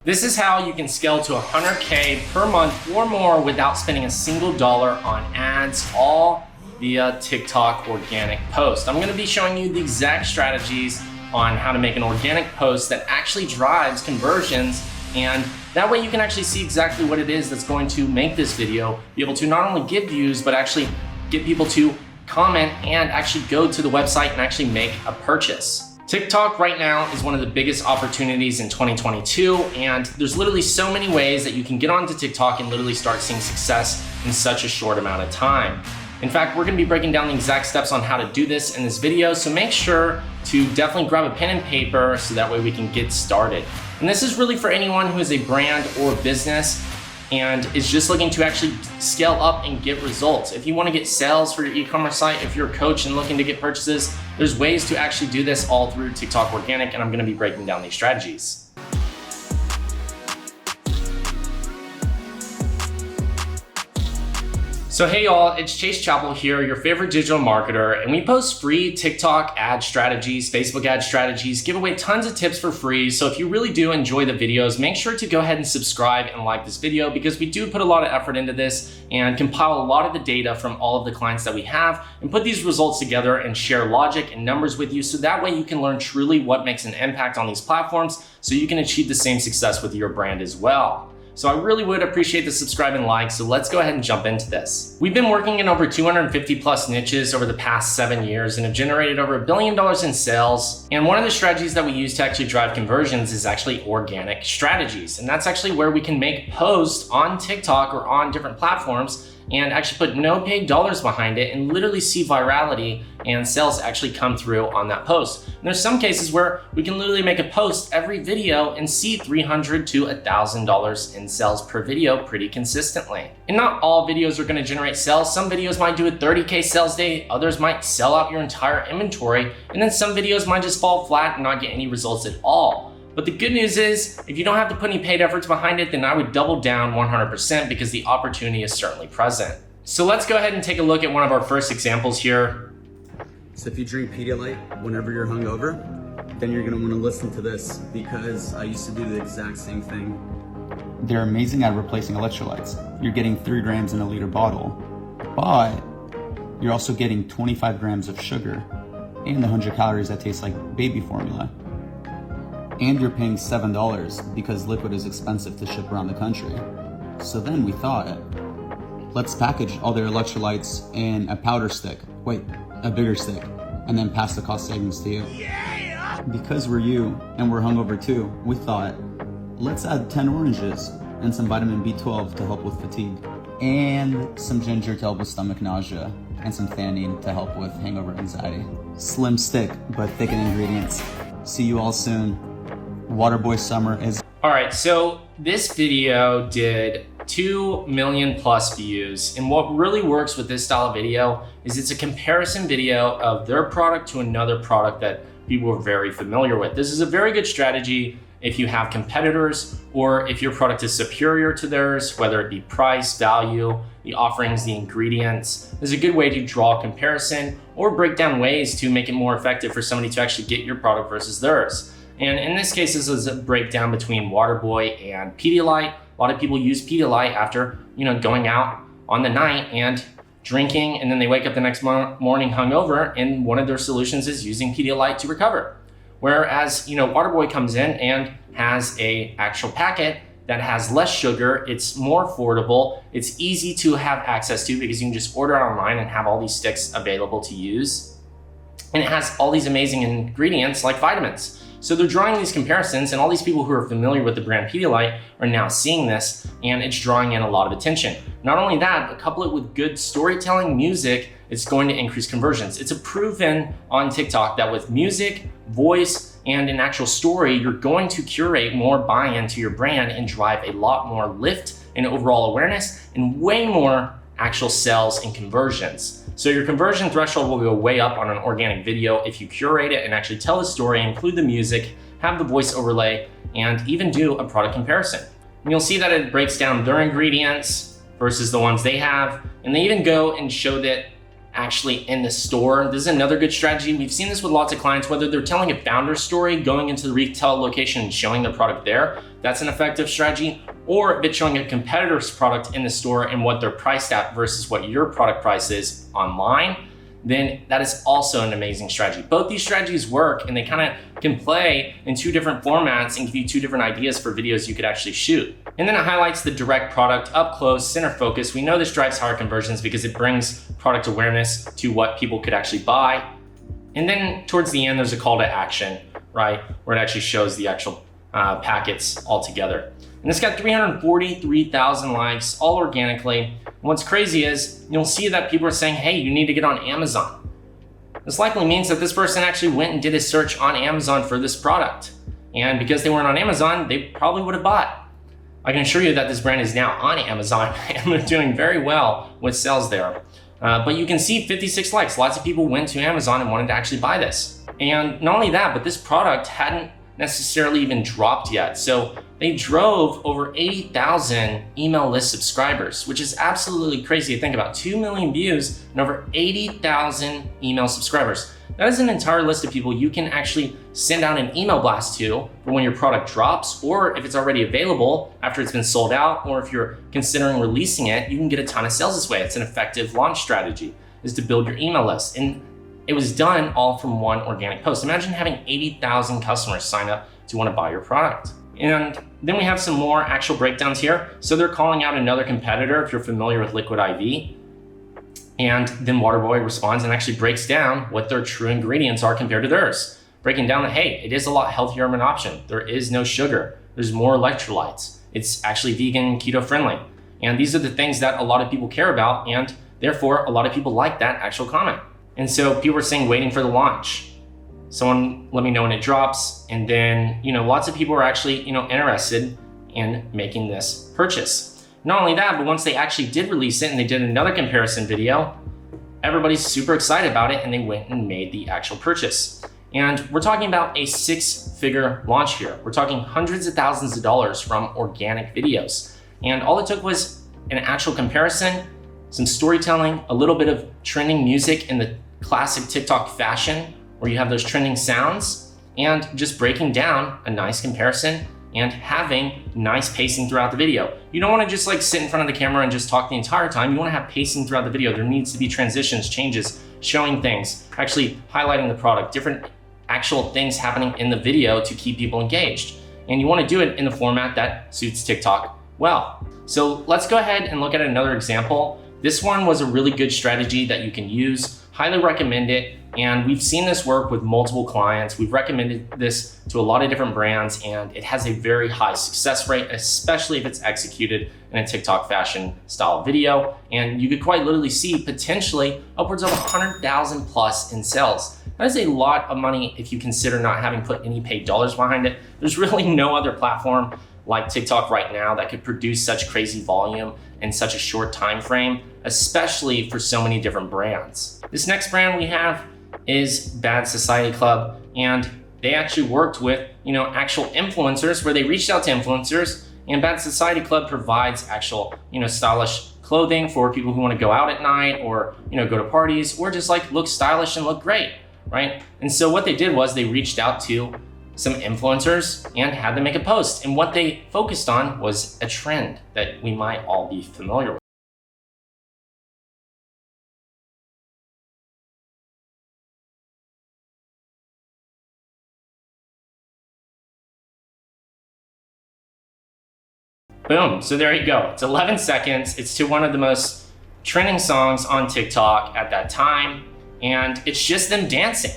This is how you can scale to 100K per month or more without spending a single dollar on ads, all via TikTok organic post. I'm gonna be showing you the exact strategies on how to make an organic post that actually drives conversions, and that way you can actually see exactly what it is that's going to make this video be able to not only get views, but actually get people to comment and actually go to the website and actually make a purchase. TikTok right now is one of the biggest opportunities in 2022, and there's literally so many ways that you can get onto TikTok and literally start seeing success in such a short amount of time. In fact, we're gonna be breaking down the exact steps on how to do this in this video, so make sure to definitely grab a pen and paper so that way we can get started. And this is really for anyone who is a brand or business and is just looking to actually scale up and get results. If you wanna get sales for your e-commerce site, if you're a coach and looking to get purchases, there's ways to actually do this all through TikTok Organic, and I'm gonna be breaking down these strategies. So hey y'all, it's Chappell here, your favorite digital marketer, and we post free TikTok ad strategies, Facebook ad strategies, give away tons of tips for free. So if you really do enjoy the videos, make sure to go ahead and subscribe and like this video, because we do put a lot of effort into this and compile a lot of the data from all of the clients that we have and put these results together and share logic and numbers with you, so that way you can learn truly what makes an impact on these platforms so you can achieve the same success with your brand as well. So I really would appreciate the subscribe and like, so let's go ahead and jump into this. We've been working in over 250 plus niches over the past 7 years and have generated over $1 billion in sales. And one of the strategies that we use to actually drive conversions is actually organic strategies. And that's actually where we can make posts on TikTok or on different platforms and actually put no paid dollars behind it and literally see virality and sales actually come through on that post. And there's some cases where we can literally make a post every video and see $300 to $1,000 in sales per video pretty consistently. And not all videos are gonna generate sales. Some videos might do a 30K sales day, others might sell out your entire inventory, and then some videos might just fall flat and not get any results at all. But the good news is, if you don't have to put any paid efforts behind it, then I would double down 100% because the opportunity is certainly present. So let's go ahead and take a look at one of our first examples here. So if you drink Pedialyte whenever you're hungover, then you're gonna wanna listen to this, because I used to do the exact same thing. They're amazing at replacing electrolytes. You're getting 3 grams in a liter bottle, but you're also getting 25 grams of sugar and 100 calories that taste like baby formula. And you're paying $7 because liquid is expensive to ship around the country. So then we thought, let's package all their electrolytes in a powder stick, a bigger stick, and then pass the cost savings to you. Yeah! Because we're you and we're hungover too, we thought, let's add 10 oranges and some vitamin B12 to help with fatigue, and some ginger to help with stomach nausea, and some theanine to help with hangover anxiety. Slim stick, but thick in ingredients. See you all soon. Waterboy Summer is... All right, so this video did 2 million plus views. And what really works with this style of video is it's a comparison video of their product to another product that people are very familiar with. This is a very good strategy if you have competitors or if your product is superior to theirs, whether it be price, value, the offerings, the ingredients. This is a good way to draw a comparison or break down ways to make it more effective for somebody to actually get your product versus theirs. And in this case, this is a breakdown between Waterboy and Pedialyte. A lot of people use Pedialyte after, going out on the night and drinking, and then they wake up the next morning hungover, and one of their solutions is using Pedialyte to recover. Whereas, Waterboy comes in and has a actual packet that has less sugar, it's more affordable, it's easy to have access to because you can just order it online and have all these sticks available to use. And it has all these amazing ingredients like vitamins. So they're drawing these comparisons, and all these people who are familiar with the brand Pedialyte are now seeing this, and it's drawing in a lot of attention. Not only that, but couple it with good storytelling, music, it's going to increase conversions. It's a proven on TikTok that with music, voice, and an actual story, you're going to curate more buy-in to your brand and drive a lot more lift in overall awareness and way more actual sales and conversions. So your conversion threshold will go way up on an organic video if you curate it and actually tell the story, include the music, have the voice overlay, and even do a product comparison. And you'll see that it breaks down their ingredients versus the ones they have, and they even go and show that actually in the store. This is another good strategy. We've seen this with lots of clients, whether they're telling a founder story, going into the retail location and showing their product there, that's an effective strategy, or if it's showing a competitor's product in the store and what they're priced at versus what your product price is online, then that is also an amazing strategy. Both these strategies work, and they kind of can play in two different formats and give you two different ideas for videos you could actually shoot. And then it highlights the direct product, up close, center focus. We know this drives higher conversions because it brings product awareness to what people could actually buy. And then towards the end, there's a call to action, right? Where it actually shows the actual packets all together. And it's got 343,000 likes, all organically. And what's crazy is you'll see that people are saying, hey, you need to get on Amazon. This likely means that this person actually went and did a search on Amazon for this product. And because they weren't on Amazon, they probably would have bought. I can assure you that this brand is now on Amazon and they're doing very well with sales there. But you can see 56 likes. Lots of people went to Amazon and wanted to actually buy this. And not only that, but this product hadn't necessarily even dropped yet. So they drove over 80,000 email list subscribers, which is absolutely crazy to think about. 2 million views and over 80,000 email subscribers. That is an entire list of people you can actually send out an email blast to for when your product drops, or if it's already available after it's been sold out, or if you're considering releasing it, you can get a ton of sales this way. It's an effective launch strategy, is to build your email list. And it was done all from one organic post. Imagine having 80,000 customers sign up to want to buy your product. And then we have some more actual breakdowns here. So they're calling out another competitor, if you're familiar with Liquid IV. And then Waterboy responds and actually breaks down what their true ingredients are compared to theirs. Breaking down that, hey, it is a lot healthier of an option. There is no sugar. There's more electrolytes. It's actually vegan, keto friendly. And these are the things that a lot of people care about. And therefore, a lot of people like that actual comment. And so people are saying, waiting for the launch. Someone let me know when it drops. And then, lots of people are actually, interested in making this purchase. Not only that, but once they actually did release it and they did another comparison video, everybody's super excited about it and they went and made the actual purchase. And we're talking about a 6-figure launch here. We're talking hundreds of thousands of dollars from organic videos. And all it took was an actual comparison, some storytelling, a little bit of trending music in the classic TikTok fashion, where you have those trending sounds, and just breaking down a nice comparison and having nice pacing throughout the video. You don't want to just sit in front of the camera and just talk the entire time. You want to have pacing throughout the video. There needs to be transitions, changes, showing things, actually highlighting the product, different actual things happening in the video to keep people engaged. And you want to do it in the format that suits TikTok well. So let's go ahead and look at another example. This one was a really good strategy that you can use. Highly recommend it. And we've seen this work with multiple clients. We've recommended this to a lot of different brands, and it has a very high success rate, especially if it's executed in a TikTok fashion style video. And you could quite literally see potentially upwards of 100,000 plus in sales. That is a lot of money if you consider not having put any paid dollars behind it. There's really no other platform like TikTok right now that could produce such crazy volume in such a short time frame, especially for so many different brands. This next brand we have is Bad Society Club, and they actually worked with actual influencers, where they reached out to influencers, and Bad Society Club provides actual stylish clothing for people who want to go out at night, or go to parties, or just look stylish and look great, right? And so what they did was they reached out to some influencers and had them make a post, and what they focused on was a trend that we might all be familiar with. Boom, so there you go. It's 11 seconds. It's to one of the most trending songs on TikTok at that time, and it's just them dancing.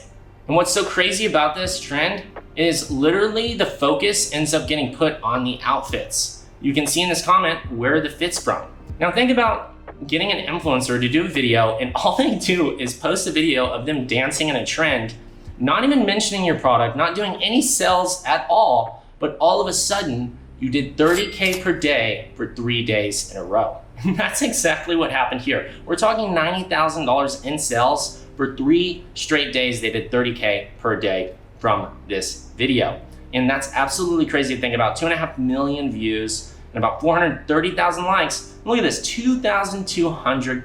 And what's so crazy about this trend is literally the focus ends up getting put on the outfits. You can see in this comment where the fit's from. Now think about getting an influencer to do a video, and all they do is post a video of them dancing in a trend, not even mentioning your product, not doing any sales at all, but all of a sudden, you did 30K per day for 3 days in a row. And that's exactly what happened here. We're talking $90,000 in sales for 3 straight days. They did 30K per day from this video. And that's absolutely crazy to think about. 2.5 million views and about 430,000 likes. Look at this, 2,200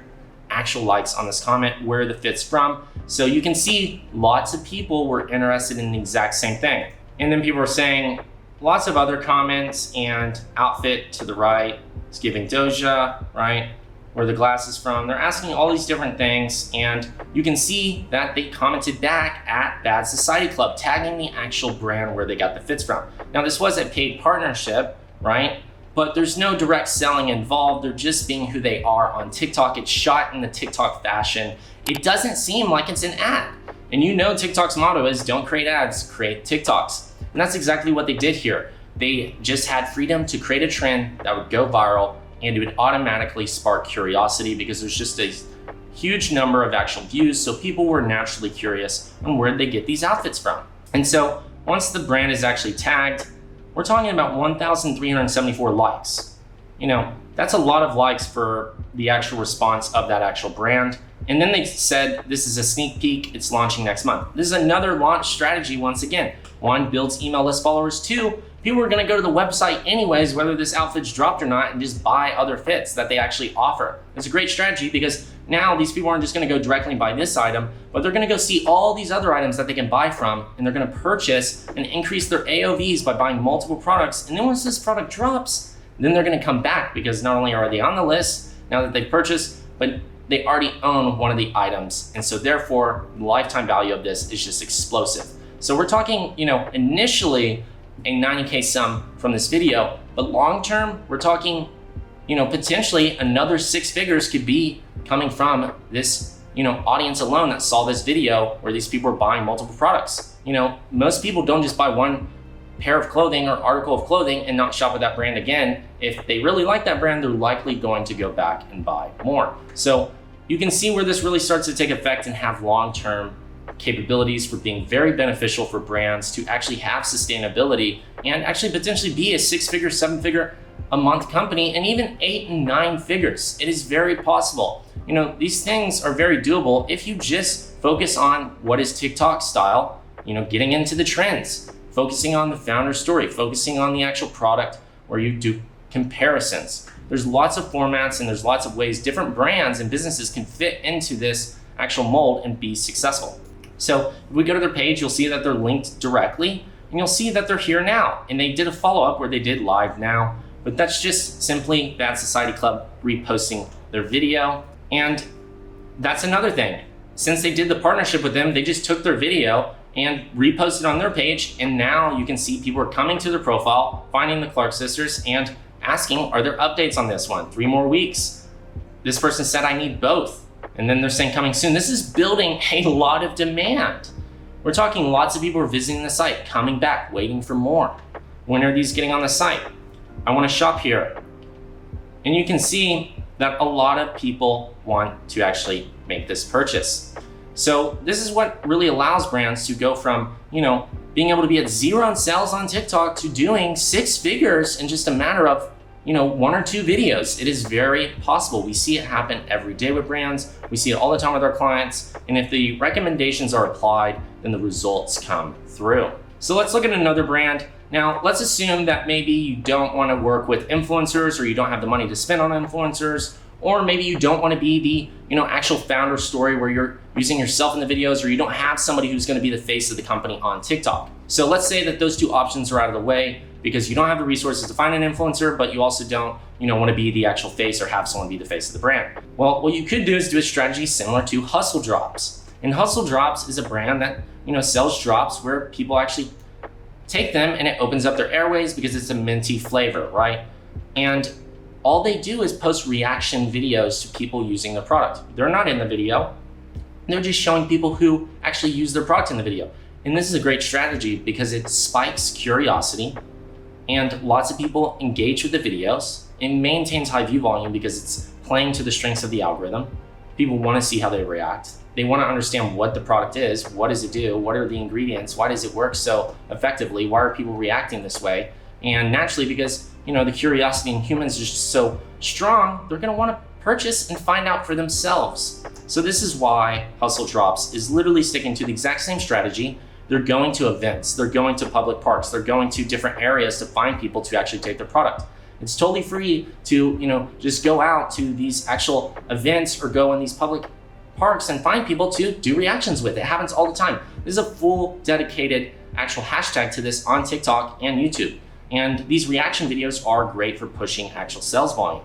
actual likes on this comment, where the fit's from. So you can see lots of people were interested in the exact same thing. And then people were saying lots of other comments, and outfit to the right is giving Doja, right? Where the glass is from. They're asking all these different things, and you can see that they commented back at Bad Society Club, tagging the actual brand where they got the fits from. Now this was a paid partnership, right? But there's no direct selling involved. They're just being who they are on TikTok. It's shot in the TikTok fashion. It doesn't seem like it's an ad. And you know TikTok's motto is don't create ads, create TikToks. And that's exactly what they did here. They just had freedom to create a trend that would go viral, and it would automatically spark curiosity because there's just a huge number of actual views. So people were naturally curious on where they get these outfits from. And so once the brand is actually tagged, we're talking about 1,374 likes. You know, that's a lot of likes for the actual response of that actual brand. And then they said, this is a sneak peek, it's launching next month. This is another launch strategy once again. One, builds email list followers. Two, people are gonna go to the website anyways, whether this outfit's dropped or not, and just buy other fits that they actually offer. It's a great strategy because now these people aren't just gonna go directly and buy this item, but they're gonna go see all these other items that they can buy from, and they're gonna purchase and increase their AOVs by buying multiple products. And then once this product drops, then they're gonna come back because not only are they on the list now that they've purchased, but they already own one of the items. And so therefore, the lifetime value of this is just explosive. So we're talking, you know, initially a 90K sum from this video, but long-term, we're talking, you know, potentially another 6 figures could be coming from this, you know, audience alone that saw this video where these people are buying multiple products. You know, most people don't just buy one pair of clothing or article of clothing and not shop with that brand again. If they really like that brand, they're likely going to go back and buy more. So you can see where this really starts to take effect and have long-term capabilities for being very beneficial for brands to actually have sustainability and actually potentially be a 6-figure, 7-figure a month company, and even 8 and 9 figures. It is very possible. You know, these things are very doable if you just focus on what is TikTok style, you know, getting into the trends, focusing on the founder story, focusing on the actual product where you do comparisons. There's lots of formats and there's lots of ways different brands and businesses can fit into this actual mold and be successful. So if we go to their page, you'll see that they're linked directly, and you'll see that they're here now. And they did a follow-up where they did live now, but that's just simply Bad Society Club reposting their video. And that's another thing. Since they did the partnership with them, they just took their video and reposted on their page. And now you can see people are coming to their profile, finding the Clark sisters and asking, are there updates on this one? 3 more weeks. This person said, I need both. And then they're saying coming soon. This is building a lot of demand. We're talking lots of people are visiting the site, coming back, waiting for more. When are these getting on the site? I want to shop here. And you can see that a lot of people want to actually make this purchase. So this is what really allows brands to go from, you know, being able to be at 0 in sales on TikTok to doing 6 figures in just a matter of, you know, 1 or 2 videos. It is very possible. We see it happen every day with brands. We see it all the time with our clients. And if the recommendations are applied, then the results come through. So let's look at another brand. Now, let's assume that maybe you don't want to work with influencers, or you don't have the money to spend on influencers, or maybe you don't want to be the, you know, actual founder story where you're using yourself in the videos, or you don't have somebody who's going to be the face of the company on TikTok. So let's say that those 2 options are out of the way because you don't have the resources to find an influencer, but you also don't, you know, want to be the actual face or have someone be the face of the brand. Well, what you could do is do a strategy similar to Hustle Drops. And Hustle Drops is a brand that, you know, sells drops where people actually take them and it opens up their airways because it's a minty flavor, right? And all they do is post reaction videos to people using the product. They're not in the video. They're just showing people who actually use their product in the video. And this is a great strategy because it spikes curiosity and lots of people engage with the videos. It maintains high view volume because it's playing to the strengths of the algorithm. People want to see how they react. They want to understand what the product is, what does it do, what are the ingredients, why does it work so effectively, why are people reacting this way? And naturally, because, you know, the curiosity in humans is just so strong, they're going to want to purchase and find out for themselves. So this is why Hustle Drops is literally sticking to the exact same strategy. They're going to events, they're going to public parks, they're going to different areas to find people to actually take their product. It's totally free to, just go out to these actual events or go in these public parks and find people to do reactions with. It happens all the time. This is a full dedicated actual hashtag to this on TikTok and YouTube. And these reaction videos are great for pushing actual sales volume.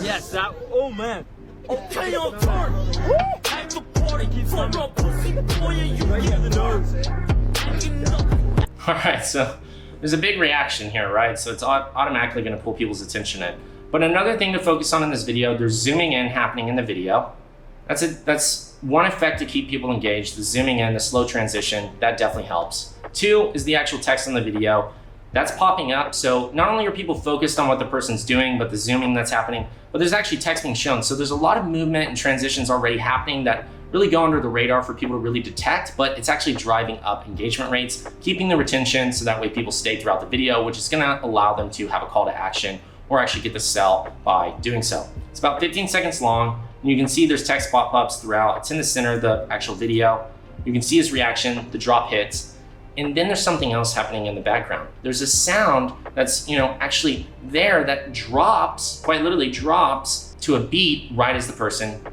Yes, oh man. Okay, on turn. At the party, front row pussy boy, and you get the nerves. All right, so there's a big reaction here, right? So it's automatically gonna pull people's attention in. But another thing to focus on in this video, there's zooming in happening in the video. That's one effect to keep people engaged, the zooming in, the slow transition, that definitely helps. 2 is the actual text on the video. That's popping up, so not only are people focused on what the person's doing, but the zooming that's happening, but there's actually text being shown. So there's a lot of movement and transitions already happening that really go under the radar for people to really detect, but it's actually driving up engagement rates, keeping the retention so that way people stay throughout the video, which is gonna allow them to have a call to action or actually get the sell by doing so. It's about 15 seconds long, and you can see there's text pop-ups throughout. It's in the center of the actual video. You can see his reaction, the drop hits, and then there's something else happening in the background. There's a sound that's actually there that drops, quite literally drops to a beat right as the person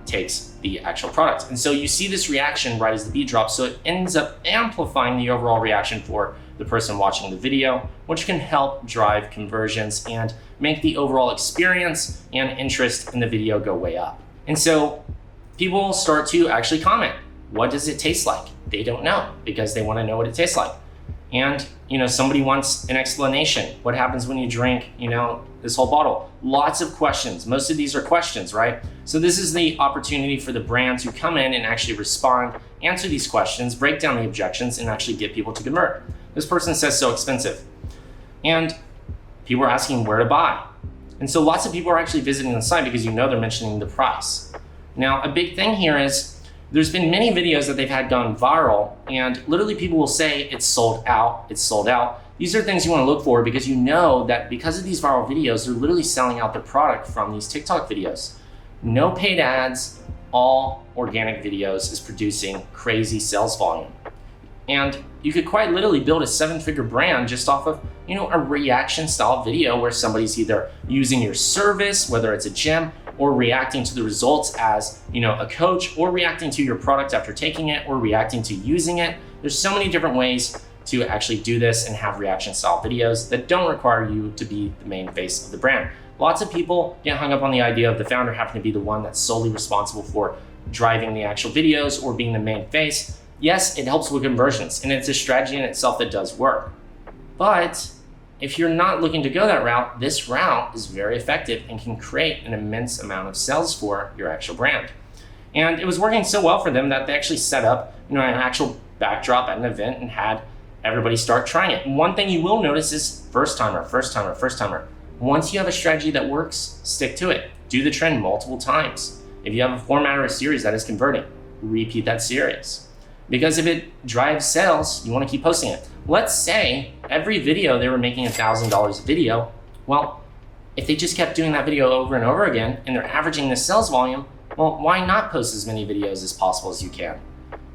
takes the actual product. And so you see this reaction right as the beat drops, so it ends up amplifying the overall reaction for the person watching the video, which can help drive conversions and make the overall experience and interest in the video go way up. And so people start to actually comment. What does it taste like? They don't know because they want to know what it tastes like. And somebody wants an explanation. What happens when you drink, this whole bottle? Lots of questions. Most of these are questions, right? So this is the opportunity for the brand to come in and actually respond, answer these questions, break down the objections, and actually get people to convert. This person says so expensive. And people are asking where to buy. And so lots of people are actually visiting the site because they're mentioning the price. Now, a big thing here is there's been many videos that they've had gone viral, and literally people will say it's sold out, it's sold out. These are things you want to look for because you know that because of these viral videos, they're literally selling out their product from these TikTok videos. No paid ads, all organic videos is producing crazy sales volume. And you could quite literally build a 7-figure brand just off of, a reaction style video where somebody's either using your service, whether it's a gym, or reacting to the results as, a coach, or reacting to your product after taking it, or reacting to using it. There's so many different ways to actually do this and have reaction style videos that don't require you to be the main face of the brand. Lots of people get hung up on the idea of the founder having to be the one that's solely responsible for driving the actual videos or being the main face. Yes, it helps with conversions, and it's a strategy in itself that does work. But if you're not looking to go that route, this route is very effective and can create an immense amount of sales for your actual brand. And it was working so well for them that they actually set up, an actual backdrop at an event and had everybody start trying it. And one thing you will notice is first timer. Once you have a strategy that works, stick to it. Do the trend multiple times. If you have a format or a series that is converting, repeat that series. Because if it drives sales, you want to keep posting it. Let's say every video they were making $1,000 a video. Well, if they just kept doing that video over and over again and they're averaging the sales volume, well, why not post as many videos as possible as you can?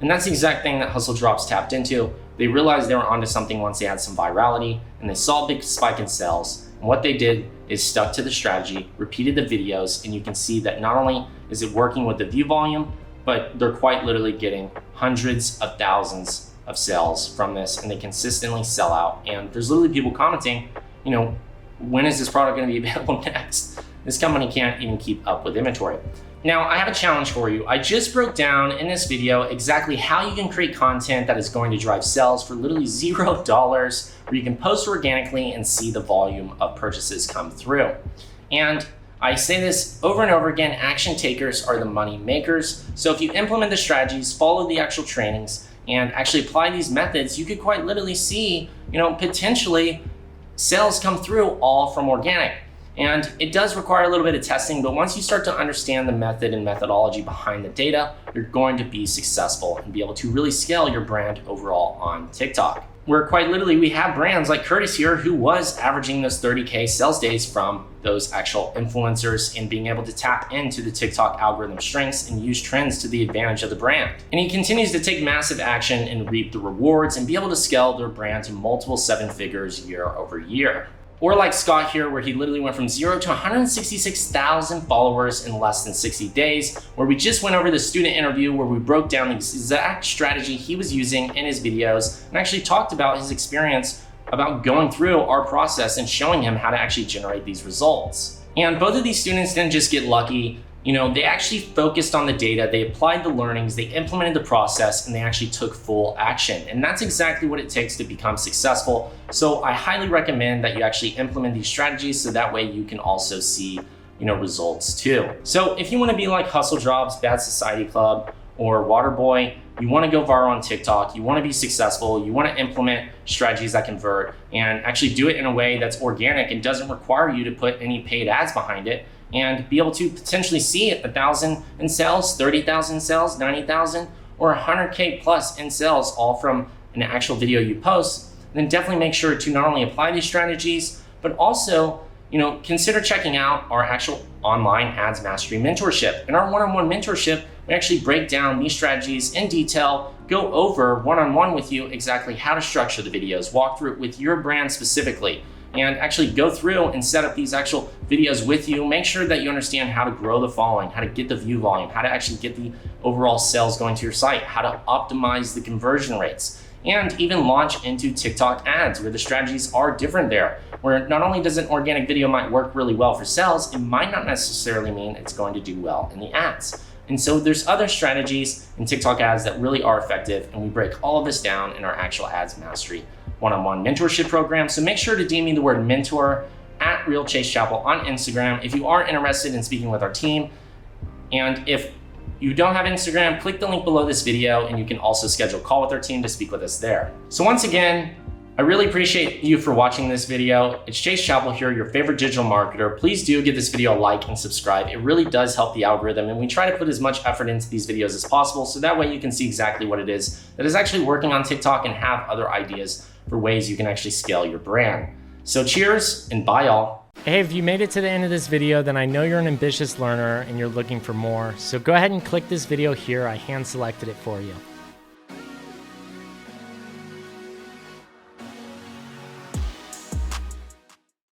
And that's the exact thing that Hustle Drops tapped into. They realized they were onto something once they had some virality and they saw a big spike in sales. And what they did is stuck to the strategy, repeated the videos, and you can see that not only is it working with the view volume, but they're quite literally getting hundreds of thousands of sales from this, and they consistently sell out. And there's literally people commenting, when is this product going to be available next? This company can't even keep up with inventory. Now, I have a challenge for you. I just broke down in this video exactly how you can create content that is going to drive sales for literally $0, where you can post organically and see the volume of purchases come through. And I say this over and over again, action takers are the money makers. So if you implement the strategies, follow the actual trainings, and actually apply these methods, you could quite literally see, potentially sales come through all from organic. And it does require a little bit of testing, but once you start to understand the method and methodology behind the data, you're going to be successful and be able to really scale your brand overall on TikTok. where quite literally we have brands like Curtis here who was averaging those 30K sales days from those actual influencers and being able to tap into the TikTok algorithm strengths and use trends to the advantage of the brand. And he continues to take massive action and reap the rewards and be able to scale their brand to multiple 7 figures year over year. Or like Scott here, where he literally went from 0 to 166,000 followers in less than 60 days, where we just went over the student interview where we broke down the exact strategy he was using in his videos and actually talked about his experience about going through our process and showing him how to actually generate these results. And both of these students didn't just get lucky. They actually focused on the data, they applied the learnings, they implemented the process, and they actually took full action. And that's exactly what it takes to become successful. So I highly recommend that you actually implement these strategies so that way you can also see, results too. So if you want to be like Hustle Jobs, Bad Society Club, or Waterboy, you want to go viral on TikTok, you want to be successful, you want to implement strategies that convert and actually do it in a way that's organic and doesn't require you to put any paid ads behind it, and be able to potentially see 1,000 in sales, 30,000 sales, 90,000, or 100K plus in sales, all from an actual video you post, then definitely make sure to not only apply these strategies, but also, consider checking out our actual online Ads Mastery Mentorship. In our one-on-one mentorship, we actually break down these strategies in detail, go over one-on-one with you exactly how to structure the videos, walk through it with your brand specifically, and actually go through and set up these actual videos with you. Make sure that you understand how to grow the following, how to get the view volume, how to actually get the overall sales going to your site, how to optimize the conversion rates, and even launch into TikTok ads where the strategies are different there, where not only does an organic video might work really well for sales, it might not necessarily mean it's going to do well in the ads. And so there's other strategies in TikTok ads that really are effective, and we break all of this down in our actual Ads Mastery one-on-one mentorship program. So make sure to DM me the word mentor at @RealChaseChappell on Instagram if you are interested in speaking with our team. And if you don't have Instagram, click the link below this video and you can also schedule a call with our team to speak with us there. So once again, I really appreciate you for watching this video. It's Chase Chappell here, your favorite digital marketer. Please do give this video a like and subscribe. It really does help the algorithm, and we try to put as much effort into these videos as possible so that way you can see exactly what it is that is actually working on TikTok and have other ideas for ways you can actually scale your brand. So cheers and bye y'all. Hey, if you made it to the end of this video, then I know you're an ambitious learner and you're looking for more. So go ahead and click this video here. I hand selected it for you.